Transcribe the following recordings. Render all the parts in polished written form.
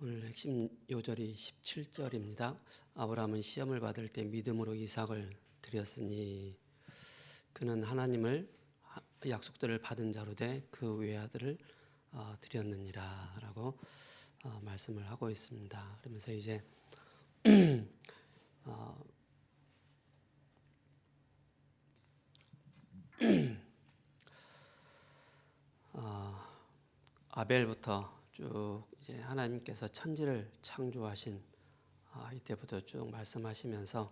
오늘 핵심 요절이 17절입니다. 아브라함은 시험을 받을 때 믿음으로 이삭을 드렸으니 그는 하나님을 약속들을 받은 자로 돼 그 외아들을 드렸느니라 라고 말씀을 하고 있습니다. 그러면서 이제 아벨부터 쭉 이제 하나님께서 천지를 창조하신 이때부터 쭉 말씀하시면서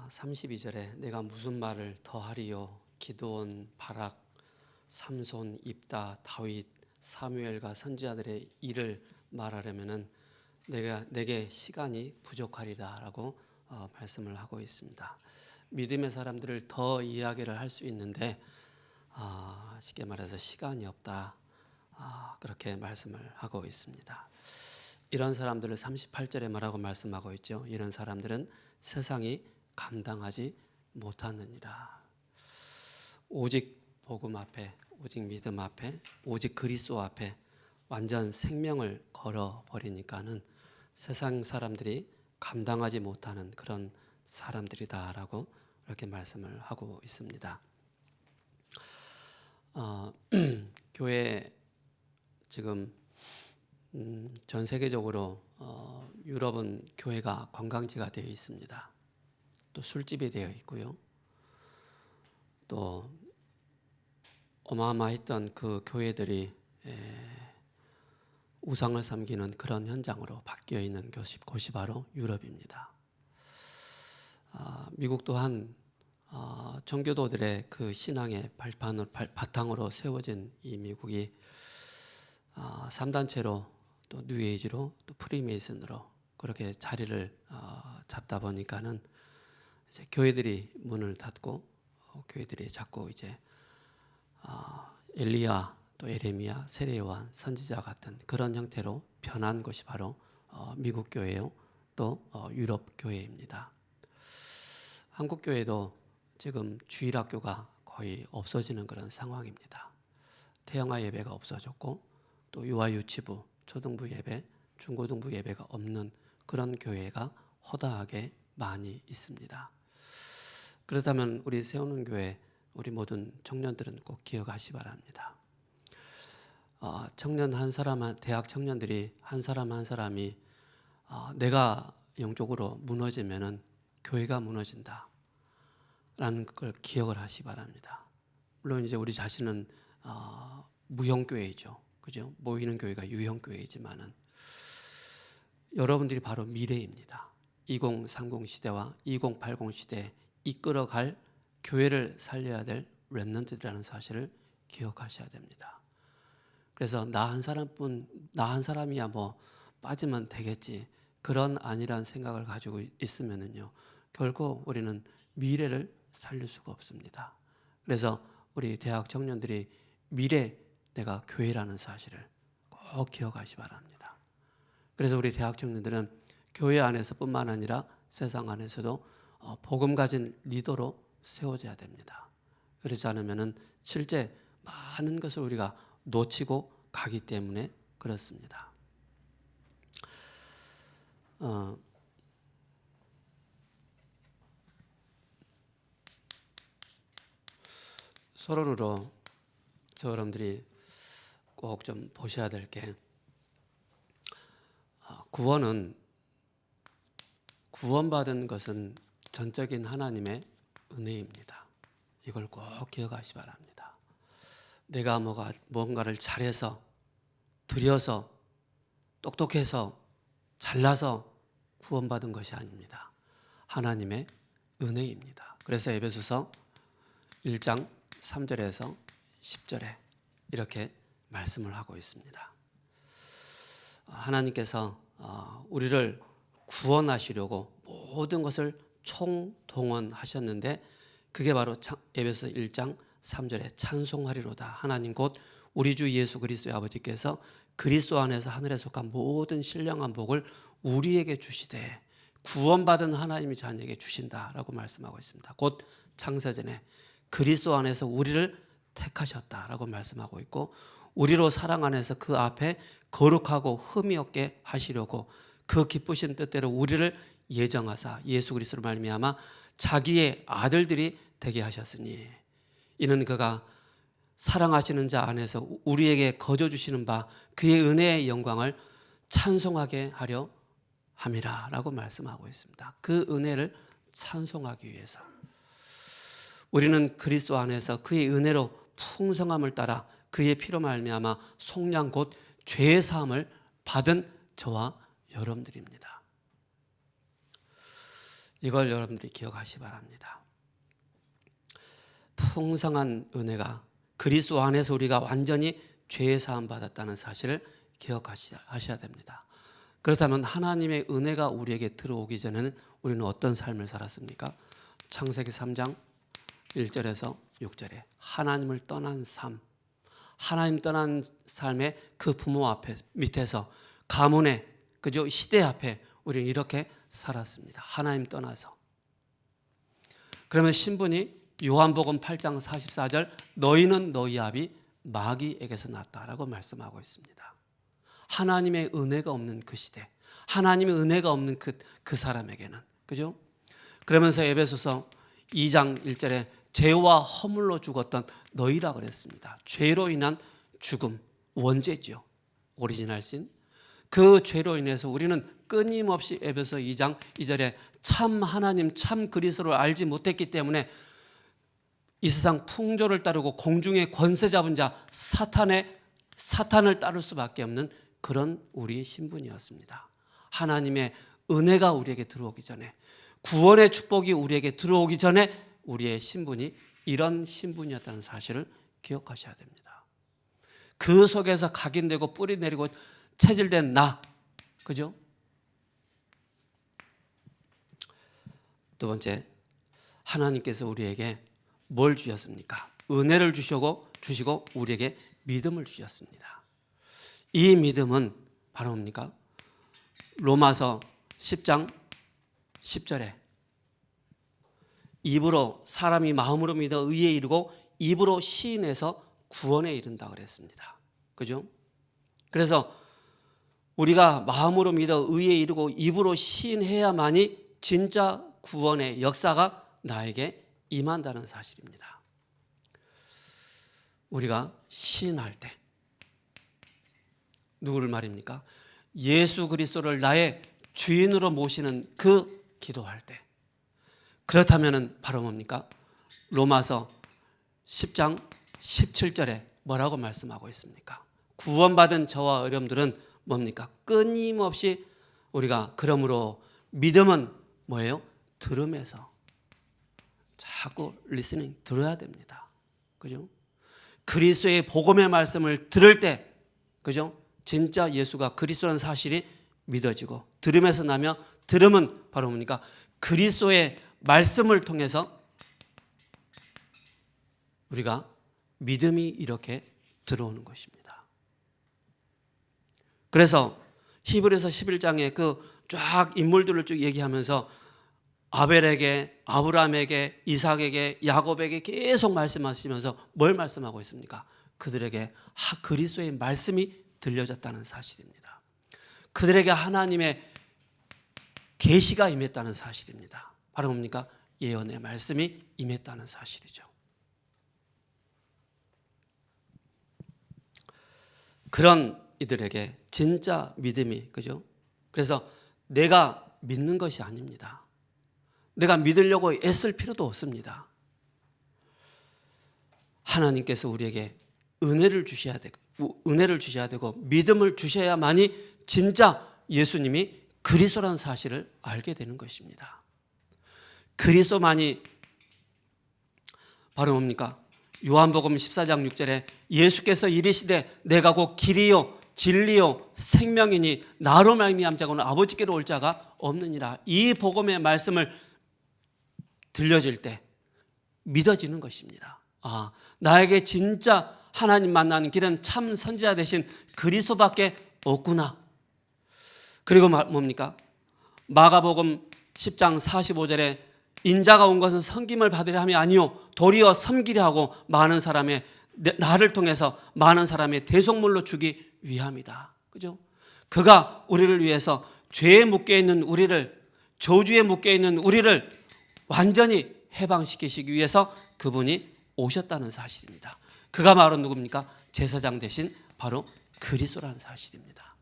32절에 내가 무슨 말을 더하리요 기드온, 바락, 삼손, 입다, 다윗, 사무엘과 선지자들의 일을 말하려면은 내게 시간이 부족하리다라고 말씀을 하고 있습니다. 믿음의 사람들을 더 이야기를 할 수 있는데 쉽게 말해서 시간이 없다. 그렇게 말씀을 하고 있습니다. 이런 사람들을 38절에 뭐라고 말씀하고 있죠? 이런 사람들은 세상이 감당하지 못하느니라. 오직 복음 앞에, 오직 믿음 앞에, 오직 그리스도 앞에 완전 생명을 걸어버리니까는 세상 사람들이 감당하지 못하는 그런 사람들이다라고 이렇게 말씀을 하고 있습니다. 교회 지금 전 세계적으로 유럽은 교회가 관광지가 되어 있습니다. 또 술집이 되어 있고요. 또 어마어마했던 그 교회들이 우상을 섬기는 그런 현장으로 바뀌어 있는 곳이 바로 유럽입니다. 미국 또한 정교도들의 그 신앙의 바탕으로 세워진 이 미국이 3단체로 또 뉴에이지로 또 프리메이슨으로 그렇게 자리를 잡다 보니까는 이제 교회들이 문을 닫고 교회들이 자꾸 이제 엘리야 또 에레미야, 세례요한, 선지자 같은 그런 형태로 변한 것이 바로 미국 교회요 또 유럽 교회입니다. 한국 교회도 지금 주일학교가 거의 없어지는 그런 상황입니다. 태영아 예배가 없어졌고 또 유아 유치부, 초등부 예배, 중고등부 예배가 없는 그런 교회가 허다하게 많이 있습니다. 그렇다면 우리 세우는 교회 우리 모든 청년들은 꼭 기억하시 바랍니다. 청년 한 사람, 대학 청년들이 한 사람 한 사람이 내가 영적으로 무너지면은 교회가 무너진다. 라는 걸 기억을 하시 바랍니다. 물론 이제 우리 자신은 무형교회이죠. 그죠? 모이는 교회가 유형교회이지만은 여러분들이 바로 미래입니다. 2030 시대와 2080 시대에 이끌어갈 교회를 살려야 될 렘넌트라는 사실을 기억하셔야 됩니다. 그래서 나 한 사람이야 뭐 빠지면 되겠지. 그런 아니란 생각을 가지고 있으면은요. 결코 우리는 미래를 살릴 수가 없습니다. 그래서 우리 대학 청년들이 미래 내가 교회라는 사실을 꼭 기억하시 바랍니다. 그래서 우리 대학 청년들은 교회 안에서뿐만 아니라 세상 안에서도 복음 가진 리더로 세워져야 됩니다. 그렇지 않으면은 실제 많은 것을 우리가 놓치고 가기 때문에 그렇습니다. 서론으로 여러분들이 꼭 좀 보셔야 될 게 구원받은 것은 전적인 하나님의 은혜입니다. 이걸 꼭 기억하시 바랍니다. 내가 뭔가를 잘해서 드려서 똑똑해서 잘나서 구원받은 것이 아닙니다. 하나님의 은혜입니다. 그래서 에베소서 1장 3절에서 10절에 이렇게 말씀을 하고 있습니다. 하나님께서 우리를 구원하시려고 모든 것을 총동원하셨는데 그게 바로 에베소서 1장 3절에 찬송하리로다. 하나님 곧 우리 주 예수 그리스도의 아버지께서 그리스도 안에서 하늘에 속한 모든 신령한 복을 우리에게 주시되 구원받은 하나님의 자녀에게 주신다라고 말씀하고 있습니다. 곧 창세전에 그리스도 안에서 우리를 택하셨다라고 말씀하고 있고 우리로 사랑 안에서 그 앞에 거룩하고 흠이 없게 하시려고 그 기쁘신 뜻대로 우리를 예정하사 예수 그리스도로 말미암아 자기의 아들들이 되게 하셨으니 이는 그가 사랑하시는 자 안에서 우리에게 거저 주시는 바 그의 은혜의 영광을 찬송하게 하려 함이라 라고 말씀하고 있습니다. 그 은혜를 찬송하기 위해서 우리는 그리스도 안에서 그의 은혜로 풍성함을 따라 그의 피로 말미암아 속량 곧 죄의 사함을 받은 저와 여러분들입니다. 이걸 여러분들이 기억하시기 바랍니다. 풍성한 은혜가 그리스도 안에서 우리가 완전히 죄의 사함 받았다는 사실을 기억하셔야 됩니다. 그렇다면 하나님의 은혜가 우리에게 들어오기 전에는 우리는 어떤 삶을 살았습니까? 창세기 3장 1절에서 6절에 하나님을 떠난 삶, 하나님 떠난 삶의 그 부모 앞에 밑에서 가문의 그죠 시대 앞에 우리는 이렇게 살았습니다. 하나님 떠나서. 그러면 신분이 요한복음 8장 44절 너희는 너희 아비 마귀에게서 났다라고 말씀하고 있습니다. 하나님의 은혜가 없는 그 시대, 하나님의 은혜가 없는 그 사람에게는 그죠? 그러면서 에베소서 2장 1절에 죄와 허물로 죽었던 너희라 그랬습니다. 죄로 인한 죽음, 원죄죠. 오리지널 신. 그 죄로 인해서 우리는 끊임없이 에베소 2장 2절에 참 하나님, 참 그리스도를 알지 못했기 때문에 이 세상 풍조를 따르고 공중의 권세 잡은 자 사탄을 따를 수밖에 없는 그런 우리의 신분이었습니다. 하나님의 은혜가 우리에게 들어오기 전에, 구원의 축복이 우리에게 들어오기 전에 우리의 신분이 이런 신분이었다는 사실을 기억하셔야 됩니다. 그 속에서 각인되고 뿌리 내리고 체질된 나, 그죠? 두 번째, 하나님께서 우리에게 뭘 주셨습니까? 은혜를 주시고 우리에게 믿음을 주셨습니다. 이 믿음은 바로 뭡니까? 로마서 10장 10절에 입으로 사람이 마음으로 믿어 의에 이르고 입으로 시인해서 구원에 이른다 그랬습니다. 그죠? 그래서 우리가 마음으로 믿어 의에 이르고 입으로 시인해야만이 진짜 구원의 역사가 나에게 임한다는 사실입니다. 우리가 시인할 때 누구를 말입니까? 예수 그리스도를 나의 주인으로 모시는 그 기도할 때, 그렇다면 바로 뭡니까? 로마서 10장 17절에 뭐라고 말씀하고 있습니까? 구원받은 저와 여러분들은 뭡니까? 끊임없이 우리가 그러므로 믿음은 뭐예요? 들음에서 자꾸 리스닝 들어야 됩니다. 그죠? 그리스도의 복음의 말씀을 들을 때, 그죠? 진짜 예수가 그리스도라는 사실이 믿어지고 들음에서 나며 들음은 바로 뭡니까? 그리스도의 말씀을 통해서 우리가 믿음이 이렇게 들어오는 것입니다. 그래서 히브리서 11장에 그 쫙 인물들을 쭉 얘기하면서 아벨에게, 아브라함에게, 이삭에게, 야곱에게 계속 말씀하시면서 뭘 말씀하고 있습니까? 그들에게 그리스도의 말씀이 들려졌다는 사실입니다. 그들에게 하나님의 계시가 임했다는 사실입니다. 바로 뭡니까? 예언의 말씀이 임했다는 사실이죠. 그런 이들에게 진짜 믿음이, 그죠? 그래서 내가 믿는 것이 아닙니다. 내가 믿으려고 애쓸 필요도 없습니다. 하나님께서 우리에게 은혜를 주셔야 되고 믿음을 주셔야만이 진짜 예수님이 그리스도라는 사실을 알게 되는 것입니다. 그리스도만이 바로 뭡니까? 요한복음 14장 6절에 예수께서 이르시되 내가 곧 길이요 진리요 생명이니 나로 말미암지 않고는 아버지께로 올 자가 없느니라. 이 복음의 말씀을 들려질 때 믿어지는 것입니다. 아, 나에게 진짜 하나님 만나는 길은 참 선지자 되신 그리스도밖에 없구나. 그리고 뭡니까? 마가복음 10장 45절에 인자가 온 것은 섬김을 받으려 함이 아니요 도리어 섬기려 하고 많은 사람의 나를 통해서 많은 사람의 대속물로 주기 위함이다. 그죠? 그가 우리를 위해서 죄에 묶여 있는 우리를, 저주에 묶여 있는 우리를 완전히 해방시키시기 위해서 그분이 오셨다는 사실입니다. 그가 바로 누굽니까? 제사장 대신 바로 그리스도라는 사실입니다.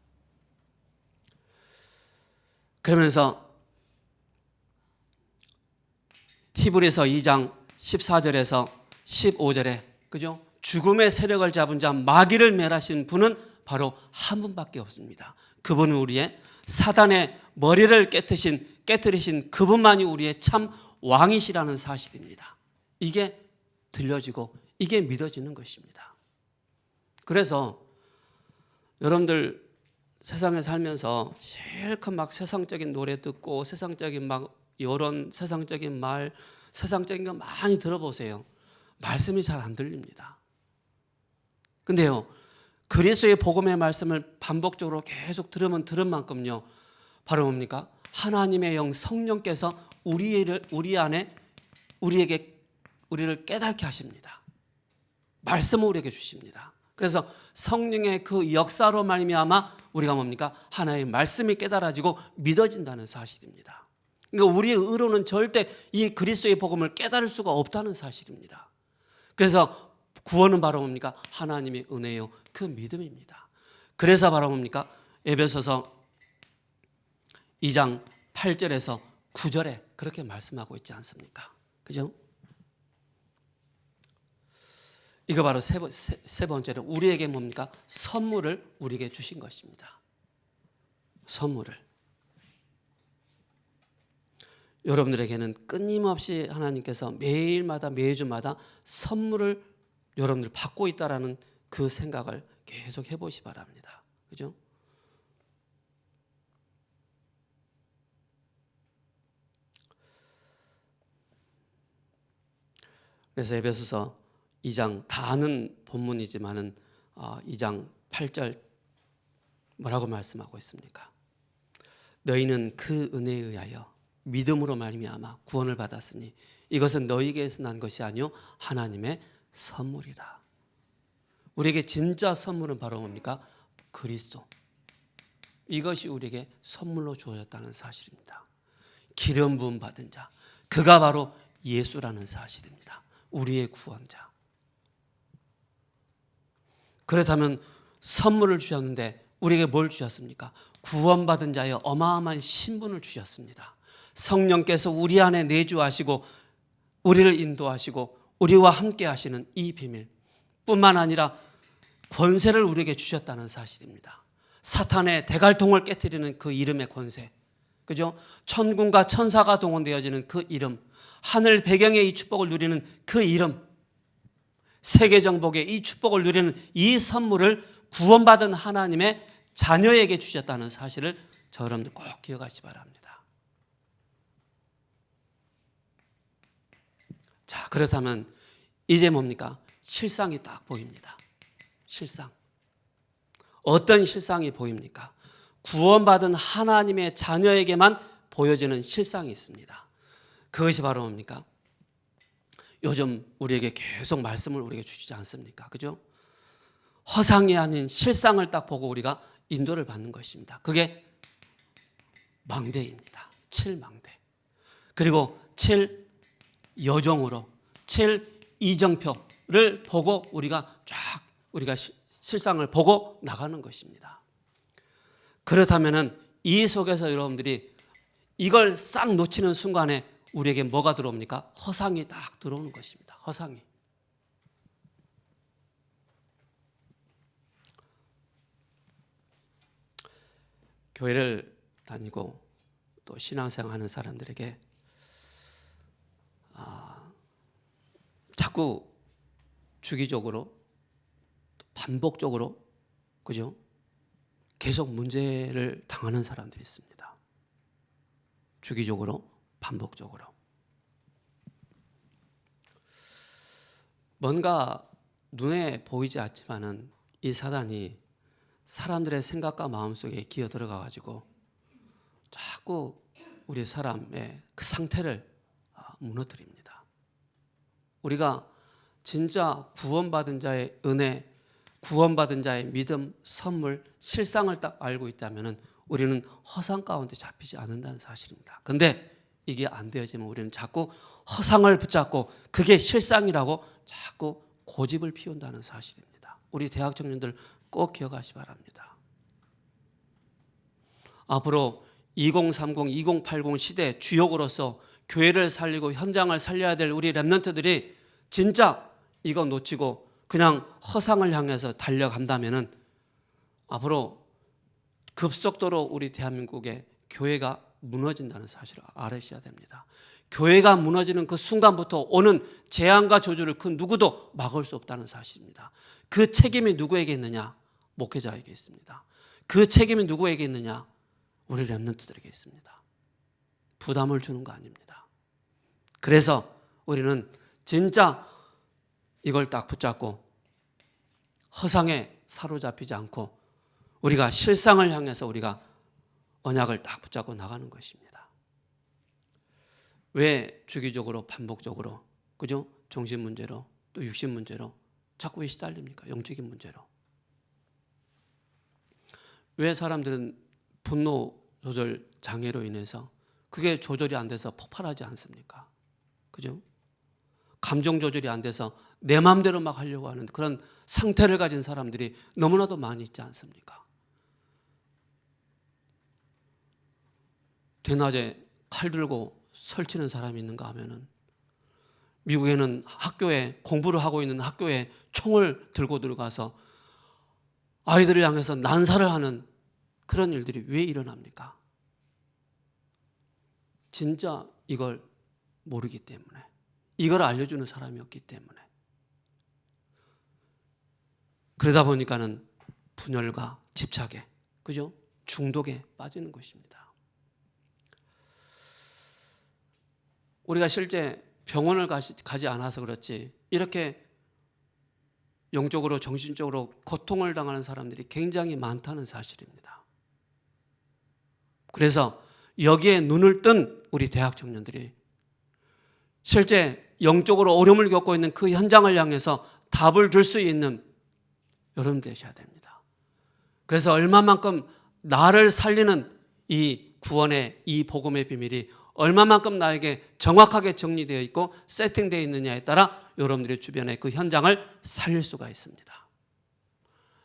그러면서 히브리서 2장 14절에서 15절에 그죠? 죽음의 세력을 잡은 자 마귀를 멸하신 분은 바로 한 분밖에 없습니다. 그분은 우리의 사단의 머리를 깨뜨리신 그분만이 우리의 참 왕이시라는 사실입니다. 이게 들려지고 이게 믿어지는 것입니다. 그래서 여러분들 세상에 살면서 실컷 막 세상적인 노래 듣고 세상적인 막 여론, 세상적인 말, 세상적인 거 많이 들어보세요. 말씀이 잘 안 들립니다. 근데요, 그리스도의 복음의 말씀을 반복적으로 계속 들은 만큼요, 바로 뭡니까? 하나님의 영 성령께서 우리 안에 우리를 깨닫게 하십니다. 말씀을 우리에게 주십니다. 그래서 성령의 그 역사로 말미암아 우리가 뭡니까? 하나님의 말씀이 깨달아지고 믿어진다는 사실입니다. 그러니까 우리의 의로는 절대 이 그리스도의 복음을 깨달을 수가 없다는 사실입니다. 그래서 구원은 바로 뭡니까? 하나님의 은혜요, 그 믿음입니다. 그래서 바로 뭡니까? 에베소서 2장 8절에서 9절에 그렇게 말씀하고 있지 않습니까? 그죠? 이거 바로 세 번째로 우리에게 뭡니까? 선물을 우리에게 주신 것입니다. 선물을. 여러분들에게는 끊임없이 하나님께서 매일마다 매주마다 선물을 여러분들 받고 있다라는 그 생각을 계속 해보시 바랍니다. 그죠? 그래서 에베소서 2장 다 아는 본문이지만은 2장 8절 뭐라고 말씀하고 있습니까? 너희는 그 은혜에 의하여 믿음으로 말미암아 구원을 받았으니 이것은 너희에게서 난 것이 아니요 하나님의 선물이라. 우리에게 진짜 선물은 바로 뭡니까? 그리스도. 이것이 우리에게 선물로 주어졌다는 사실입니다. 기름 부음 받은 자, 그가 바로 예수라는 사실입니다. 우리의 구원자. 그렇다면 선물을 주셨는데 우리에게 뭘 주셨습니까? 구원받은 자의 어마어마한 신분을 주셨습니다. 성령께서 우리 안에 내주하시고 우리를 인도하시고 우리와 함께 하시는 이 비밀 뿐만 아니라 권세를 우리에게 주셨다는 사실입니다. 사탄의 대갈통을 깨뜨리는 그 이름의 권세, 그죠? 천군과 천사가 동원되어지는 그 이름, 하늘 배경의 이 축복을 누리는 그 이름, 세계 정복의 이 축복을 누리는 이 선물을 구원받은 하나님의 자녀에게 주셨다는 사실을 저 여러분들 꼭 기억하시기 바랍니다. 자, 그렇다면 이제 뭡니까? 실상이 딱 보입니다. 실상. 어떤 실상이 보입니까? 구원받은 하나님의 자녀에게만 보여지는 실상이 있습니다. 그것이 바로 뭡니까? 요즘 우리에게 계속 말씀을 우리에게 주시지 않습니까? 그죠? 허상이 아닌 실상을 딱 보고 우리가 인도를 받는 것입니다. 그게 망대입니다. 7망대. 그리고 7여정으로 7이정표를 보고 우리가 실상을 보고 나가는 것입니다. 그렇다면은 이 속에서 여러분들이 이걸 싹 놓치는 순간에 우리에게 뭐가 들어옵니까? 허상이 딱 들어오는 것입니다. 허상이. 교회를 다니고 또 신앙생활 하는 사람들에게 자꾸 주기적으로 반복적으로 그죠? 계속 문제를 당하는 사람들이 있습니다. 주기적으로 반복적으로. 뭔가 눈에 보이지 않지만은 이 사단이 사람들의 생각과 마음속에 기어 들어가 가지고 자꾸 우리 사람의 그 상태를 무너뜨립니다. 우리가 진짜 구원받은 자의 은혜, 구원받은 자의 믿음, 선물, 실상을 딱 알고 있다면 우리는 허상 가운데 잡히지 않는다는 사실입니다. 그런데 이게 안 되어지면 우리는 자꾸 허상을 붙잡고 그게 실상이라고 자꾸 고집을 피운다는 사실입니다. 우리 대학 청년들 꼭 기억하시 바랍니다. 앞으로 2030, 2080 시대 주역으로서 교회를 살리고 현장을 살려야 될 우리 렘넌트들이 진짜 이거 놓치고 그냥 허상을 향해서 달려간다면 앞으로 급속도로 우리 대한민국의 교회가 무너진다는 사실을 알으셔야 됩니다. 교회가 무너지는 그 순간부터 오는 재앙과 저주를 그 누구도 막을 수 없다는 사실입니다. 그 책임이 누구에게 있느냐? 목회자에게 있습니다. 그 책임이 누구에게 있느냐? 우리 렘넌트들에게 있습니다. 부담을 주는 거 아닙니다. 그래서 우리는 진짜 이걸 딱 붙잡고 허상에 사로잡히지 않고 우리가 실상을 향해서 우리가 언약을 딱 붙잡고 나가는 것입니다. 왜 주기적으로 반복적으로 그죠? 정신 문제로 또 육신 문제로 자꾸 왜 시달립니까? 영적인 문제로. 왜 사람들은 분노 조절 장애로 인해서 그게 조절이 안 돼서 폭발하지 않습니까? 그죠? 감정 조절이 안 돼서 내 마음대로 막 하려고 하는 그런 상태를 가진 사람들이 너무나도 많이 있지 않습니까? 대낮에 칼 들고 설치는 사람이 있는가 하면은 미국에는 학교에 공부를 하고 있는 학교에 총을 들고 들어가서 아이들을 향해서 난사를 하는 그런 일들이 왜 일어납니까? 진짜 이걸 모르기 때문에, 이걸 알려주는 사람이 없기 때문에. 그러다 보니까는 분열과 집착에, 그죠? 중독에 빠지는 것입니다. 우리가 실제 병원을 가지 않아서 그렇지 이렇게 영적으로 정신적으로 고통을 당하는 사람들이 굉장히 많다는 사실입니다. 그래서 여기에 눈을 뜬 우리 대학 청년들이 실제 영적으로 어려움을 겪고 있는 그 현장을 향해서 답을 줄 수 있는 여러분 되셔야 됩니다. 그래서 얼마만큼 나를 살리는 이 구원의 이 복음의 비밀이 얼마만큼 나에게 정확하게 정리되어 있고 세팅되어 있느냐에 따라 여러분들의 주변의 그 현장을 살릴 수가 있습니다.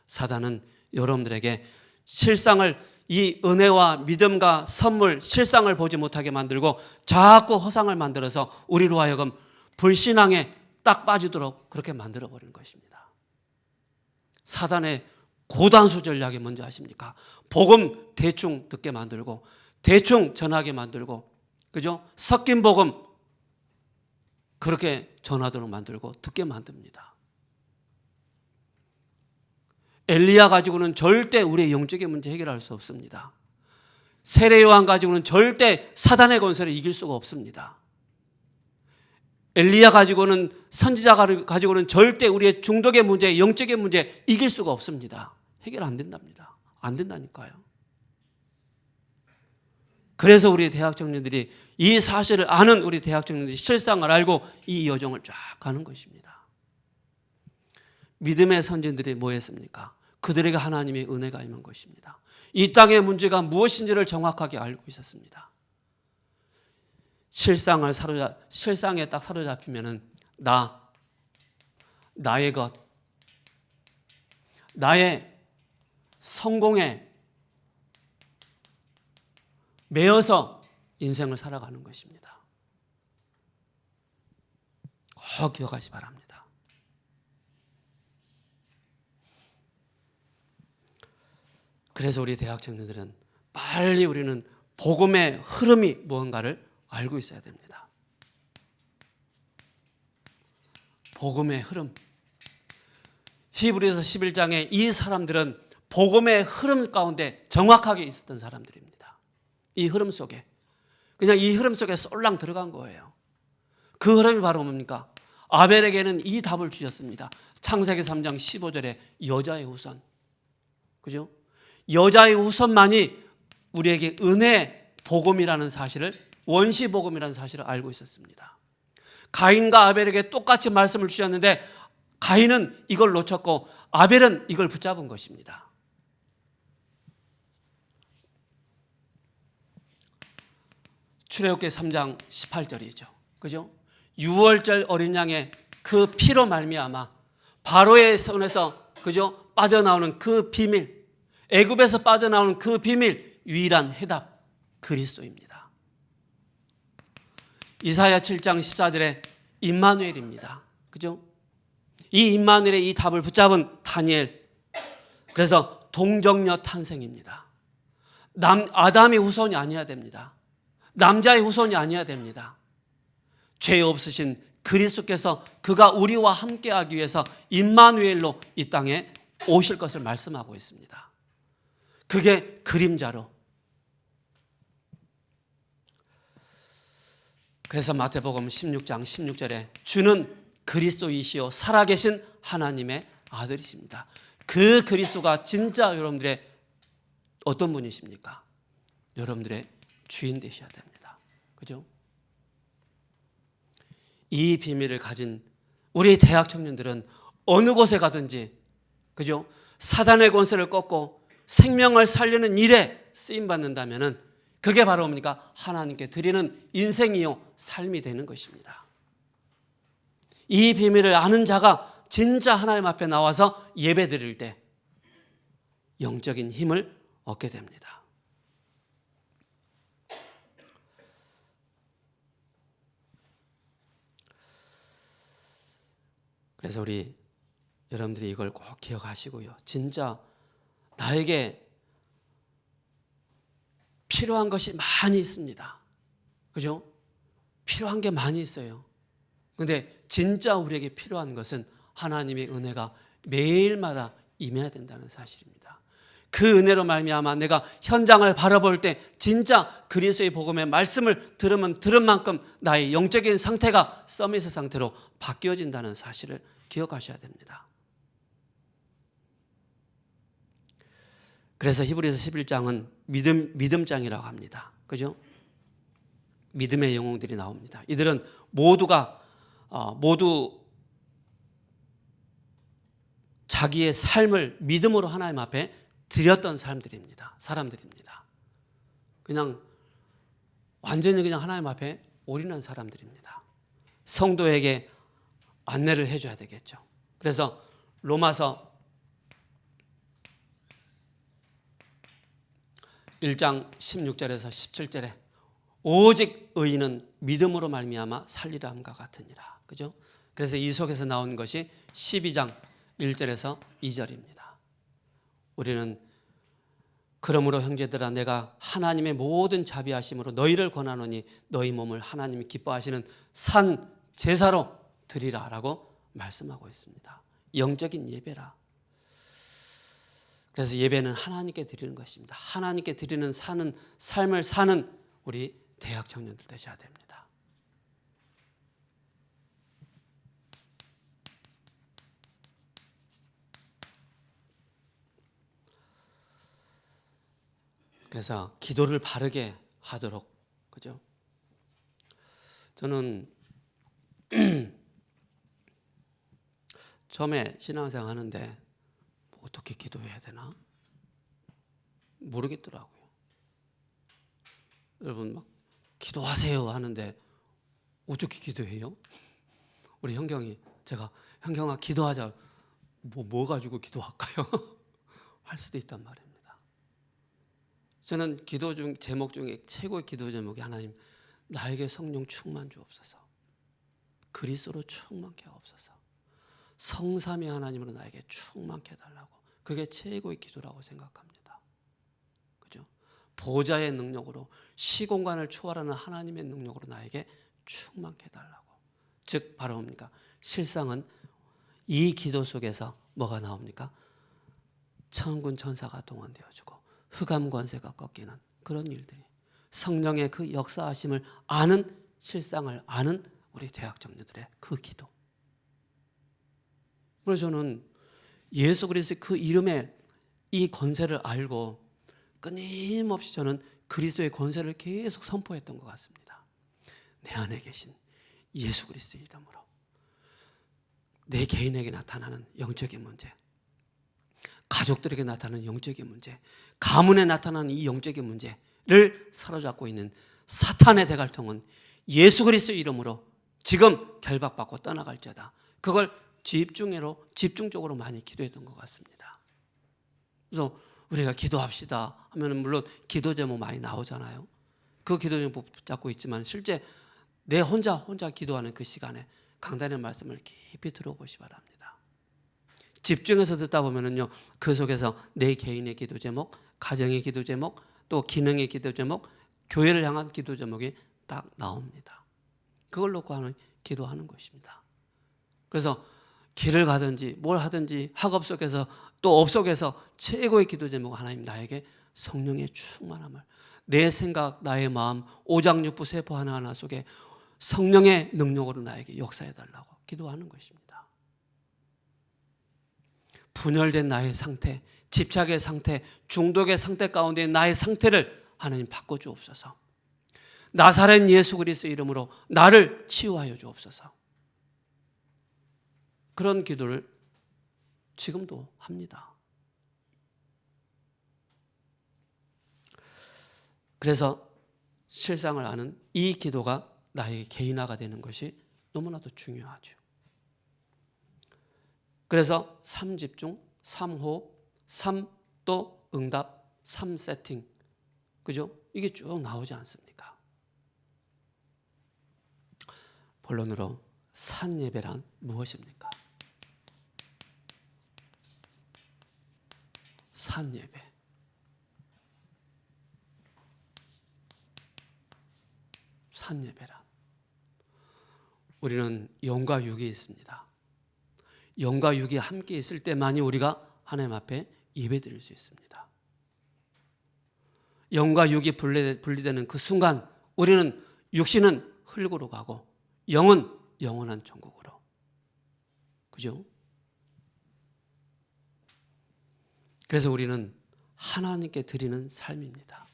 사단은 여러분들에게 실상을, 이 은혜와 믿음과 선물, 실상을 보지 못하게 만들고 자꾸 허상을 만들어서 우리로 하여금 불신앙에 딱 빠지도록 그렇게 만들어버리는 것입니다. 사단의 고단수 전략이 뭔지 아십니까? 복음 대충 듣게 만들고 대충 전하게 만들고, 그죠? 섞인 복음 그렇게 전하도록 만들고 듣게 만듭니다. 엘리야 가지고는 절대 우리의 영적인 문제 해결할 수 없습니다. 세례 요한 가지고는 절대 사단의 권세를 이길 수가 없습니다. 엘리야 가지고는, 선지자 가지고는 절대 우리의 중독의 문제, 영적인 문제 이길 수가 없습니다. 해결 안 된답니다. 안 된다니까요. 그래서 우리 대학 청년들이 이 사실을 아는 우리 대학 청년들이 실상을 알고 이 여정을 쫙 가는 것입니다. 믿음의 선진들이 뭐 했습니까? 그들에게 하나님의 은혜가 임한 것입니다. 이 땅의 문제가 무엇인지를 정확하게 알고 있었습니다. 실상에 딱 사로잡히면은 나의 것, 나의 성공에 매여서 인생을 살아가는 것입니다. 꼭 기억하시 바랍니다. 그래서 우리 대학 청년들은 빨리 우리는 복음의 흐름이 무언가를 알고 있어야 됩니다. 복음의 흐름. 히브리서 11장에 이 사람들은 복음의 흐름 가운데 정확하게 있었던 사람들입니다. 이 흐름 속에, 그냥 이 흐름 속에 쏠랑 들어간 거예요. 그 흐름이 바로 뭡니까? 아벨에게는 이 답을 주셨습니다. 창세기 3장 15절에 여자의 후손, 그죠? 여자의 후손만이 우리에게 은혜 복음이라는 사실을, 원시 복음이라는 사실을 알고 있었습니다. 가인과 아벨에게 똑같이 말씀을 주셨는데 가인은 이걸 놓쳤고 아벨은 이걸 붙잡은 것입니다. 출애굽기 3장 18절이죠. 그죠? 6월절 어린 양의 그 피로 말미암아 바로의 손에서 그죠? 빠져나오는 그 비밀, 애굽에서 빠져나오는 그 비밀, 유일한 해답 그리스도입니다. 이사야 7장 14절에 임마누엘입니다. 그죠? 이 임마누엘의 이 답을 붙잡은 다니엘, 그래서 동정녀 탄생입니다. 아담의 후손이 아니어야 됩니다. 남자의 후손이 아니어야 됩니다. 죄 없으신 그리스도께서 그가 우리와 함께하기 위해서 임마누엘로 이 땅에 오실 것을 말씀하고 있습니다. 그게 그림자로. 그래서 마태복음 16장 16절에 주는 그리스도이시요 살아계신 하나님의 아들이십니다. 그 그리스도가 진짜 여러분들의 어떤 분이십니까? 여러분들의 주인 되셔야 됩니다. 그죠? 이 비밀을 가진 우리 대학 청년들은 어느 곳에 가든지 그죠? 사단의 권세를 꺾고 생명을 살리는 일에 쓰임 받는다면은 그게 바로 뭡니까? 하나님께 드리는 인생이요 삶이 되는 것입니다. 이 비밀을 아는 자가 진짜 하나님 앞에 나와서 예배 드릴 때 영적인 힘을 얻게 됩니다. 그래서 우리 여러분들이 이걸 꼭 기억하시고요. 진짜 나에게 필요한 것이 많이 있습니다. 그죠? 필요한 게 많이 있어요. 근데 진짜 우리에게 필요한 것은 하나님의 은혜가 매일마다 임해야 된다는 사실입니다. 그 은혜로 말미암아 내가 현장을 바라볼 때 진짜 그리스도의 복음의 말씀을 들으면 들은 만큼 나의 영적인 상태가 서밋의 상태로 바뀌어진다는 사실을 기억하셔야 됩니다. 그래서 히브리서 11장은 믿음장이라고 합니다. 그죠? 믿음의 영웅들이 나옵니다. 이들은 모두 자기의 삶을 믿음으로 하나님 앞에 드렸던 사람들입니다. 그냥 완전히 그냥 하나님 앞에 올인한 사람들입니다. 성도에게 안내를 해줘야 되겠죠. 그래서 로마서 1장 16절에서 17절에 오직 의인은 믿음으로 말미암아 살리라 함과 같으니라. 그죠? 그래서 이 속에서 나온 것이 12장 1절에서 2절입니다. 우리는 그러므로 형제들아 내가 하나님의 모든 자비하심으로 너희를 권하노니 너희 몸을 하나님이 기뻐하시는 산 제사로 드리라라고 말씀하고 있습니다. 영적인 예배라. 그래서 예배는 하나님께 드리는 것입니다. 하나님께 드리는 삶을 사는 우리 대학 청년들 되셔야 됩니다. 그래서 기도를 바르게 하도록, 그죠? 저는 처음에 신앙생활 하는데 어떻게 기도해야 되나 모르겠더라고요. 여러분 막 기도하세요 하는데 어떻게 기도해요? 우리 현경이 제가 현경아 기도하자 뭐 가지고 기도할까요? 할 수도 있단 말입니다. 저는 기도 중 제목 중에 최고의 기도 제목이 하나님 나에게 성령 충만 주옵소서. 그리스도로 충만케 하옵소서. 성삼위 하나님으로 나에게 충만케 해달라고. 그게 최고의 기도라고 생각합니다. 그죠? 보좌의 능력으로 시공간을 초월하는 하나님의 능력으로 나에게 충만케 해달라고. 즉 바로 뭡니까? 실상은 이 기도 속에서 뭐가 나옵니까? 천군 천사가 동원되어지고 흑암 권세가 꺾이는 그런 일들이, 성령의 그 역사하심을 아는, 실상을 아는 우리 대학 청년들의 그 기도. 그래서 저는 예수 그리스도의 그 이름의 이 권세를 알고 끊임없이 저는 그리스도의 권세를 계속 선포했던 것 같습니다. 내 안에 계신 예수 그리스도의 이름으로 내 개인에게 나타나는 영적인 문제, 가족들에게 나타나는 영적인 문제, 가문에 나타나는 이 영적인 문제를 사로잡고 있는 사탄의 대갈통은 예수 그리스도의 이름으로 지금 결박받고 떠나갈지어다. 그걸 집중적으로 많이 기도했던 것 같습니다. 그래서 우리가 기도합시다 하면 물론 기도 제목 많이 나오잖아요. 그 기도 제목 붙잡고 있지만 실제 내 혼자 기도하는 그 시간에 강단의 말씀을 깊이 들어보시 바랍니다. 집중해서 듣다 보면은요, 그 속에서 내 개인의 기도 제목, 가정의 기도 제목, 또 기능의 기도 제목, 교회를 향한 기도 제목이 딱 나옵니다. 그걸 놓고 기도하는 것입니다. 그래서 길을 가든지 뭘 하든지 학업 속에서 또 업 속에서 최고의 기도 제목, 하나님 나에게 성령의 충만함을, 내 생각, 나의 마음, 오장육부 세포 하나하나 속에 성령의 능력으로 나에게 역사해달라고 기도하는 것입니다. 분열된 나의 상태, 집착의 상태, 중독의 상태 가운데 나의 상태를 하나님 바꿔주옵소서. 나사렛 예수 그리스도 이름으로 나를 치유하여 주옵소서. 그런 기도를 지금도 합니다. 그래서 실상을 아는 이 기도가 나의 개인화가 되는 것이 너무나도 중요하죠. 그래서 3집중, 3호흡, 3또 응답, 3세팅, 그죠? 이게 쭉 나오지 않습니까? 본론으로 산예배란 무엇입니까? 산예배. 산예배란, 우리는 영과 육이 있습니다. 영과 육이 함께 있을 때만이 우리가 하나님 앞에 예배드릴 수 있습니다. 영과 육이 분리되는 그 순간 우리는 육신은 흙으로 가고 영은 영원한 천국으로. 그죠? 그래서 우리는 하나님께 드리는 삶입니다.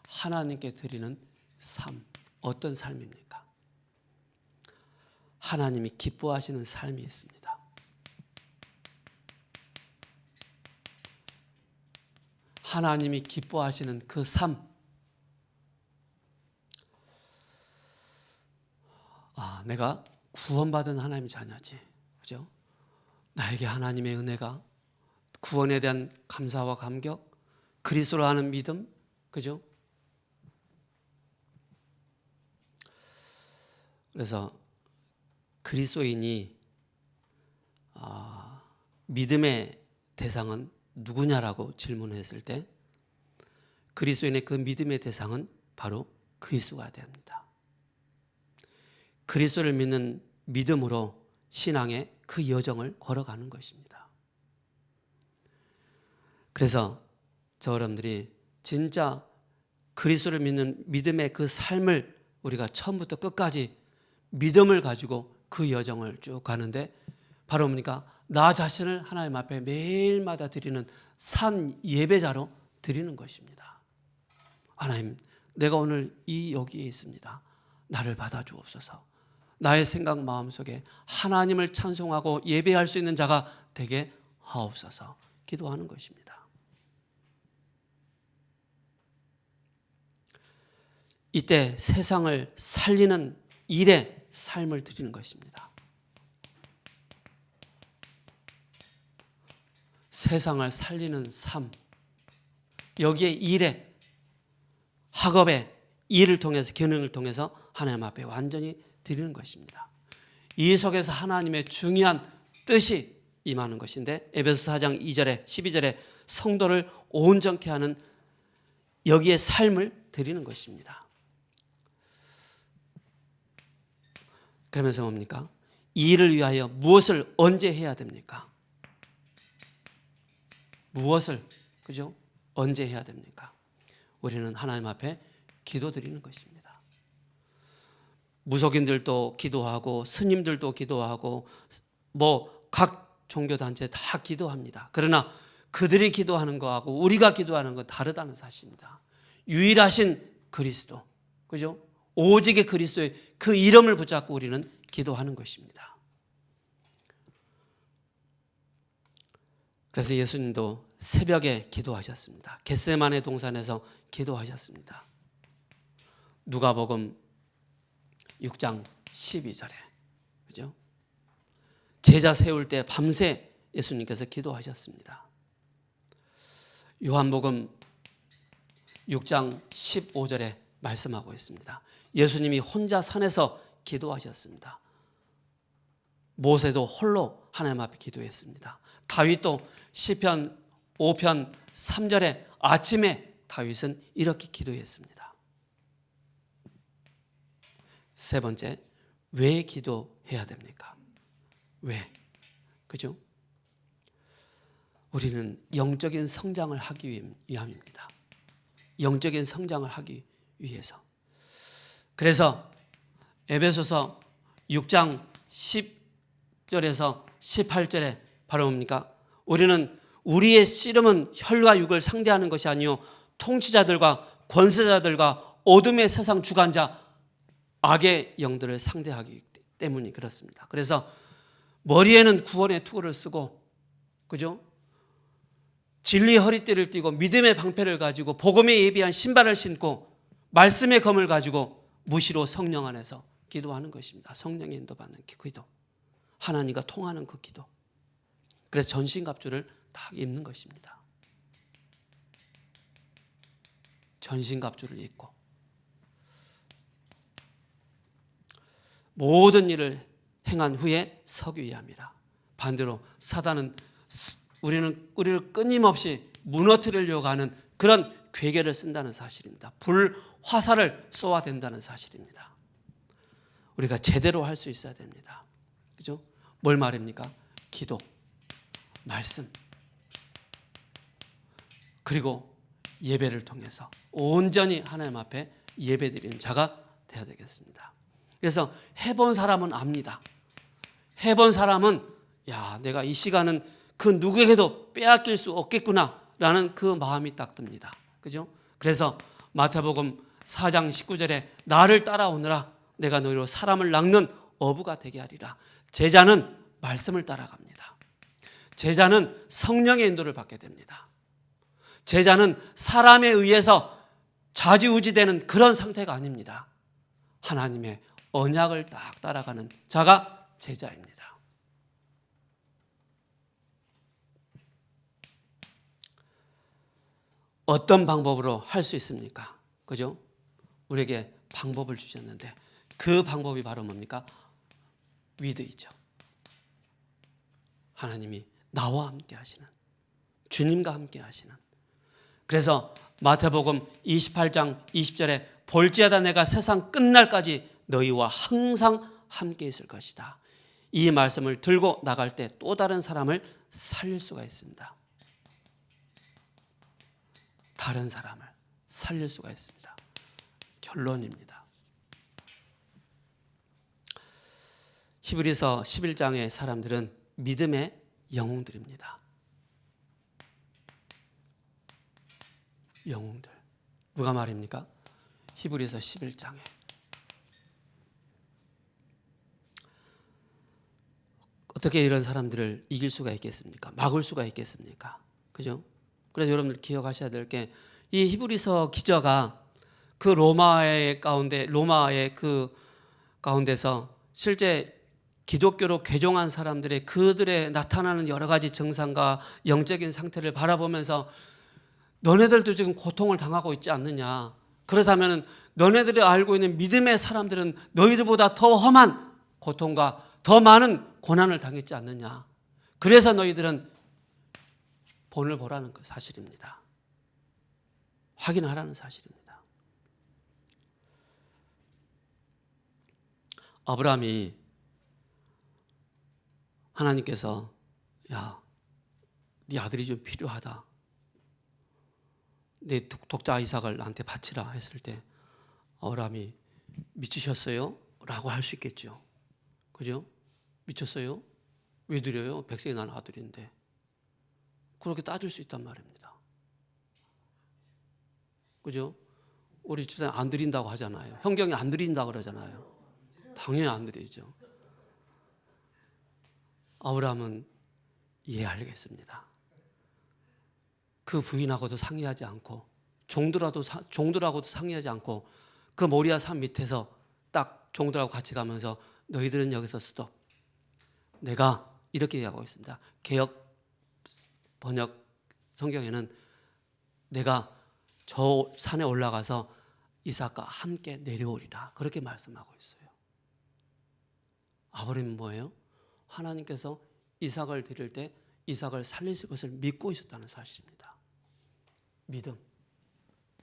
하나님께 드리는 삶. 어떤 삶입니까? 하나님이 기뻐하시는 삶이 있습니다. 하나님이 기뻐하시는 그 삶. 내가 구원받은 하나님의 자녀지. 그죠? 나에게 하나님의 은혜가, 구원에 대한 감사와 감격, 그리스도로 하는 믿음, 그죠? 그래서 그리스도인이 믿음의 대상은 누구냐라고 질문했을 때 그리스도인의 그 믿음의 대상은 바로 그리스도가 됩니다. 그리스도를 믿는 믿음으로 신앙의 그 여정을 걸어가는 것입니다. 그래서 저 여러분들이 진짜 그리스도를 믿는 믿음의 그 삶을 우리가 처음부터 끝까지 믿음을 가지고 그 여정을 쭉 가는데 바로 뭡니까? 나 자신을 하나님 앞에 매일마다 드리는 산 예배자로 드리는 것입니다. 하나님, 내가 오늘 여기에 있습니다. 나를 받아주옵소서. 나의 생각 마음속에 하나님을 찬송하고 예배할 수 있는 자가 되게 하옵소서. 기도하는 것입니다. 이때 세상을 살리는 일에 삶을 드리는 것입니다. 세상을 살리는 삶, 여기에 일에, 학업에, 일을 통해서, 기능을 통해서 하나님 앞에 완전히 드리는 것입니다. 이 속에서 하나님의 중요한 뜻이 임하는 것인데 에베소 4장 2절에 12절에 성도를 온전케 하는 여기에 삶을 드리는 것입니다. 그러면서 뭡니까? 이 일을 위하여 무엇을 언제 해야 됩니까? 무엇을, 그죠? 언제 해야 됩니까? 우리는 하나님 앞에 기도드리는 것입니다. 무속인들도 기도하고 스님들도 기도하고 각 종교단체 다 기도합니다. 그러나 그들이 기도하는 거하고 우리가 기도하는 건 다르다는 사실입니다. 유일하신 그리스도, 그죠? 오직의 그리스도의 그 이름을 붙잡고 우리는 기도하는 것입니다. 그래서 예수님도 새벽에 기도하셨습니다. 겟세마네 동산에서 기도하셨습니다. 누가복음 6장 12절에, 그죠? 제자 세울 때 밤새 예수님께서 기도하셨습니다. 요한복음 6장 15절에 말씀하고 있습니다. 예수님이 혼자 산에서 기도하셨습니다. 모세도 홀로 하나님 앞에 기도했습니다. 다윗도 시편 5편 3절에 아침에 다윗은 이렇게 기도했습니다. 세 번째, 왜 기도해야 됩니까? 왜? 그죠? 우리는 영적인 성장을 하기 위함입니다. 영적인 성장을 하기 위해서. 그래서 에베소서 6장 10절에서 18절에 바로 뭡니까? 우리는 우리의 씨름은 혈과 육을 상대하는 것이 아니요 통치자들과 권세자들과 어둠의 세상 주관자 악의 영들을 상대하기 때문이 그렇습니다. 그래서 머리에는 구원의 투구를 쓰고, 그죠? 진리의 허리띠를 띠고 믿음의 방패를 가지고 복음에 예비한 신발을 신고 말씀의 검을 가지고 무시로 성령 안에서 기도하는 것입니다. 성령의 인도받는 기도, 하나님과 통하는 그 기도. 그래서 전신갑주를 다 입는 것입니다. 전신갑주를 입고 모든 일을 행한 후에 서기야 함이라. 반대로 사단은 우리를 끊임없이 무너뜨리려고 하는 그런 괴계를 쓴다는 사실입니다. 불 화살을 쏘아댄다는 사실입니다. 우리가 제대로 할 수 있어야 됩니다. 그죠? 뭘 말입니까? 기도, 말씀, 그리고 예배를 통해서 온전히 하나님 앞에 예배드리는 자가 되어야 되겠습니다. 그래서 해본 사람은 압니다. 해본 사람은 내가 이 시간은 그 누구에게도 빼앗길 수 없겠구나라는 그 마음이 딱 듭니다. 그죠? 그래서 마태복음 4장 19절에 나를 따라오느라 내가 너희로 사람을 낚는 어부가 되게 하리라. 제자는 말씀을 따라갑니다. 제자는 성령의 인도를 받게 됩니다. 제자는 사람에 의해서 좌지우지되는 그런 상태가 아닙니다. 하나님의 언약을 딱 따라가는 자가 제자입니다. 어떤 방법으로 할 수 있습니까? 그죠? 우리에게 방법을 주셨는데 그 방법이 바로 뭡니까? 위드이죠. 하나님이 나와 함께 하시는, 주님과 함께 하시는. 그래서 마태복음 28장 20절에 볼지어다 내가 세상 끝날까지 너희와 항상 함께 있을 것이다. 이 말씀을 들고 나갈 때 또 다른 사람을 살릴 수가 있습니다. 다른 사람을 살릴 수가 있습니다. 결론입니다. 히브리서 11장의 사람들은 믿음의 영웅들입니다. 영웅들. 누가 말입니까? 히브리서 11장에. 어떻게 이런 사람들을 이길 수가 있겠습니까? 막을 수가 있겠습니까? 그죠? 그래서 여러분들 기억하셔야 될 게 이 히브리서 기자가 그 로마의 그 가운데서 실제 기독교로 개종한 사람들의 그들의 나타나는 여러 가지 증상과 영적인 상태를 바라보면서 너네들도 지금 고통을 당하고 있지 않느냐. 그렇다면 너네들이 알고 있는 믿음의 사람들은 너희들보다 더 험한 고통과 더 많은 고난을 당했지 않느냐. 그래서 너희들은 본을 보라는 사실입니다. 확인하라는 사실입니다. 아브라함이 하나님께서 네 아들이 좀 필요하다. 내 독자 이삭을 나한테 바치라 했을 때 아브라함이 미치셨어요? 라고 할 수 있겠죠. 그죠? 미쳤어요? 왜 드려요? 백성이 난 아들인데. 그렇게 따질 수 있단 말입니다. 그죠? 우리 집사님 안 드린다고 하잖아요. 현경이 안 드린다고 그러잖아요. 당연히 안 드리죠. 아브라함은 이해하겠습니다. 그 부인하고도 상의하지 않고 종들하고도 상의하지 않고 그 모리아 산 밑에서 딱 종들하고 같이 가면서 너희들은 여기서 스톱. 내가 이렇게 얘기하고 있습니다. 개역 번역 성경에는 내가 저 산에 올라가서 이삭과 함께 내려오리라 그렇게 말씀하고 있어요. 아브라함은 뭐예요? 하나님께서 이삭을 드릴 때 이삭을 살리실 것을 믿고 있었다는 사실입니다. 믿음.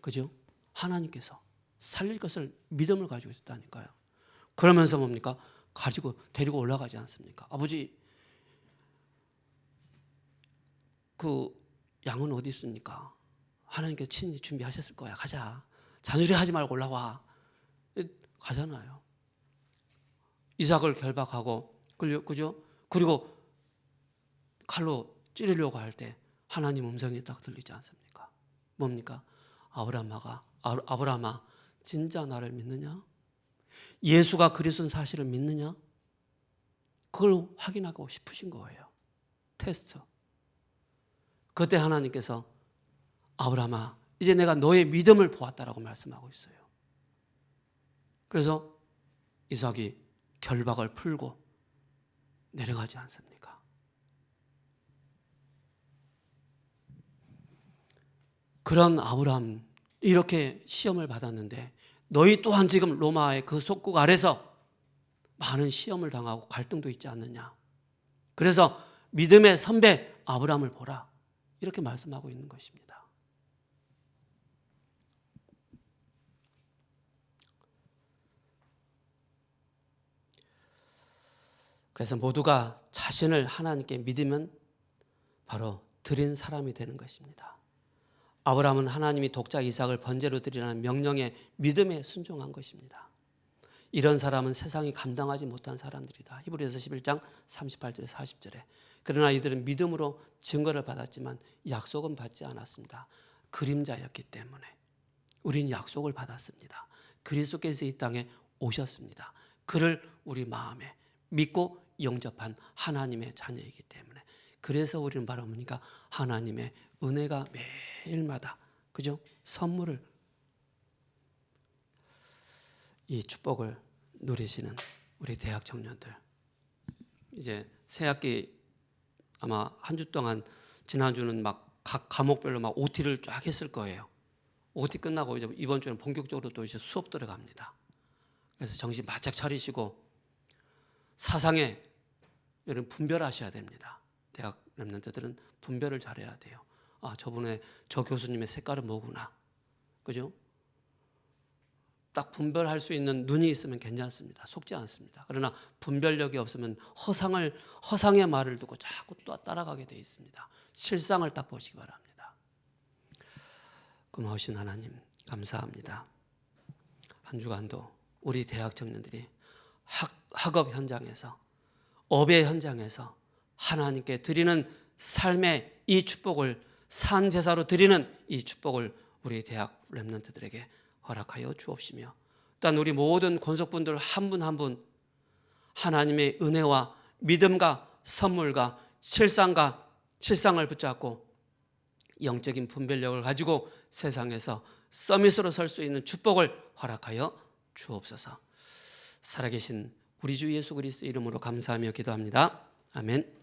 그죠? 하나님께서 살릴 것을 믿음을 가지고 있었다니까요. 그러면서 뭡니까? 데리고 올라가지 않습니까? 아버지, 그 양은 어디 있습니까? 하나님께서 친히 준비하셨을 거야. 가자. 잔소리하지 말고 올라와. 가잖아요. 이삭을 결박하고, 그죠? 그리고 칼로 찌르려고 할 때 하나님 음성이 딱 들리지 않습니까? 뭡니까? 아브라함아, 진짜 나를 믿느냐? 예수가 그리스도인 사실을 믿느냐? 그걸 확인하고 싶으신 거예요. 테스트. 그때 하나님께서 아브라함아, 이제 내가 너의 믿음을 보았다라고 말씀하고 있어요. 그래서 이삭이 결박을 풀고 내려가지 않습니까? 그런 아브라함, 이렇게 시험을 받았는데 너희 또한 지금 로마의 그 속국 아래서 많은 시험을 당하고 갈등도 있지 않느냐. 그래서 믿음의 선배 아브라함을 보라. 이렇게 말씀하고 있는 것입니다. 그래서 모두가 자신을 하나님께 믿으면 바로 드린 사람이 되는 것입니다. 아브라함은 하나님이 독자 이삭을 번제로 드리라는 명령에 믿음에 순종한 것입니다. 이런 사람은 세상이 감당하지 못한 사람들이다. 히브리서 11장 38절에 40절에. 그러나 이들은 믿음으로 증거를 받았지만 약속은 받지 않았습니다. 그림자였기 때문에. 우리는 약속을 받았습니다. 그리스도께서 이 땅에 오셨습니다. 그를 우리 마음에 믿고 영접한 하나님의 자녀이기 때문에. 그래서 우리는 바로 뭡니까? 하나님의 은혜가 매일마다, 그죠? 선물을, 이 축복을 누리시는 우리 대학 청년들. 이제 새 학기 아마 한 주 동안, 지난주는 막 각 과목별로 막 OT를 쫙 했을 거예요. OT 끝나고 이제 이번 주는 본격적으로 또 이제 수업 들어갑니다. 그래서 정신 바짝 차리시고 사상에 여러분 분별하셔야 됩니다. 대학 랩런트들은 분별을 잘해야 돼요. 아, 저 교수님의 색깔은 뭐구나. 그죠? 딱 분별할 수 있는 눈이 있으면 괜찮습니다. 속지 않습니다. 그러나 분별력이 없으면 허상의 말을 듣고 자꾸 또 따라가게 되어 있습니다. 실상을 딱 보시기 바랍니다. 고마우신 하나님 감사합니다. 한 주간도 우리 대학 청년들이 학업 현장에서, 업의 현장에서 하나님께 드리는 삶의 이 축복을, 산 제사로 드리는 이 축복을 우리 대학 랩런트들에게 허락하여 주옵시며, 또한 우리 모든 권속분들 한 분 한 분 하나님의 은혜와 믿음과 선물과 실상을 붙잡고 영적인 분별력을 가지고 세상에서 서밋으로 설 수 있는 축복을 허락하여 주옵소서. 살아계신 우리 주 예수 그리스도 이름으로 감사하며 기도합니다. 아멘.